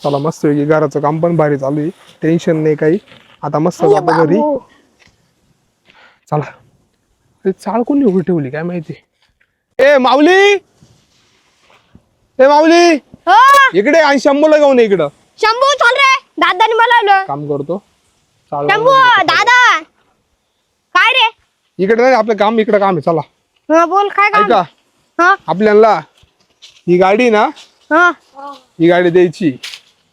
चला मस्त वेगळी घराचं काम पण भारी चालू आहे, टेन्शन नाही काही. आता मस्त जातो घरी. चला ते चाळ कोणी उभी ठेवली काय माहिती. ए माऊली, ए माऊली हो इकडे आणि शंभूला घेऊन ये इकडं. शंभू चाल रे, दादानी बोलावलं. काम करतो चाळ शंभू दादा काय रे? इकडे नाही आपलं काम, इकडे काम आहे. चला हा बोल काय काम? ऐका हा आपल्याला ही गाडी ना, हा ही गाडी द्यायची.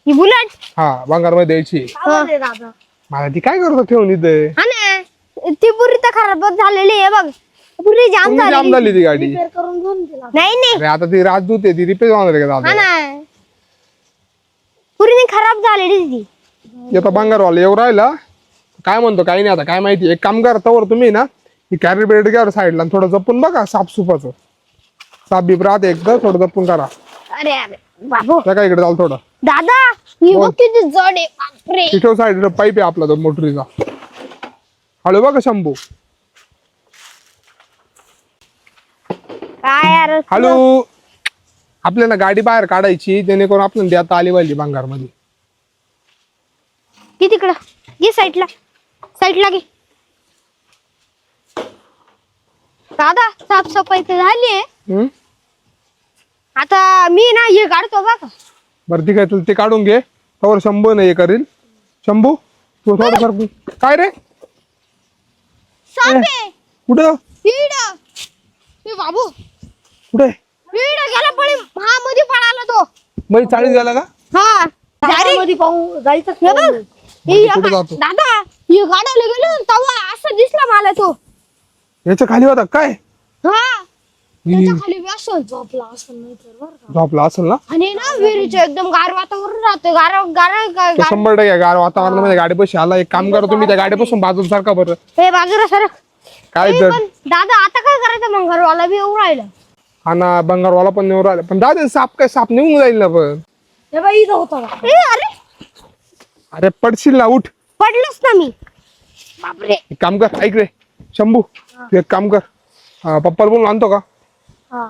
ही बुलेट. हा भंगार मध्ये द्यायची. दादा मला ती काय करतो ठेवून इथे. हा ना, ती पुरी तर खराबच झालेली आहे बघ, पुरी जाम तुम्ही जाम झाली. झाली ती गाडी. नाही नाही अरे आता ती राजदूत आहे, ती रिपेअर होणार आहे का हा दादा. ना, पुरी खराब झालेली ती. आता भंगारवाला येऊ राहिला, काय म्हणतो काही नाही. आता काय माहिती, एक काम करता वर तुम्ही ना, ही कॅरी बेड घ्या साईडला, थोडं जपून बघा साफसुफाचं. साफ बीप राहते एकदा, थोडं जपून करा. अरे अरे बाबू त्या काय इकडे चाल थोडं. दादा ही बोल. बघ किती जड आहे, बापरे. तिथं साईड पाईप आहे आपला तो मोटरीचा. हळू बघा शंभू, काय यार हळू. आपल्याला गाडी बाहेर काढायची, जेणेकरून आपल्याला देता आली पाहिजे भंगार मध्ये. ती तिकडं घे, साईडला साईडला घे. दादा साफसफाई तर झाली आहे, आता मी ना हे काढतो बघा. बरं ठीक आहे, तुला ते काढून घे. तवर शंभू नाही हे करील. शंभू तू थोडं सर. काय रे साप आहे कुठं इड. ए बाबू कुठे इड गेला, पळे हा मध्ये पळाला तो. मै 40 झाला का. हा मध्ये पाहू जायचं. हे बघ हे कुठे बघ, जातो? दादा हे गाडायला गेलो तेव्हा असं दिसला मला तो. याच्या खाली होता काय. हा त्याच्या खाली बी असं झोपला असं, नाही तर बरं का. झोपला असेल ना. आणि ना विहिरीचं एकदम गार वातावरण राहतं. गार गार तो गार. 100% गार वातावरणामध्ये गाडीपाशी आला. एक काम करा तुम्ही, त्या गाडीपासून बाजूला सारखा बरं. हे बाजूला सर. काय तर पण दादा आता काय करायचं, मग घरवाला बी येऊ राहिला. हा ना, बंगारवाला पण निवड आला. पण दादा साप काय, साप निघून जाईल ना. पण हे बाई इथं होता का? ए अरे अरे पडशील ना, उठ. पडलोच ना मी, बापरे. एक काम कर, ऐक रे शंभू, तू एक काम कर, पप्पाला बोलून आणतो का. हा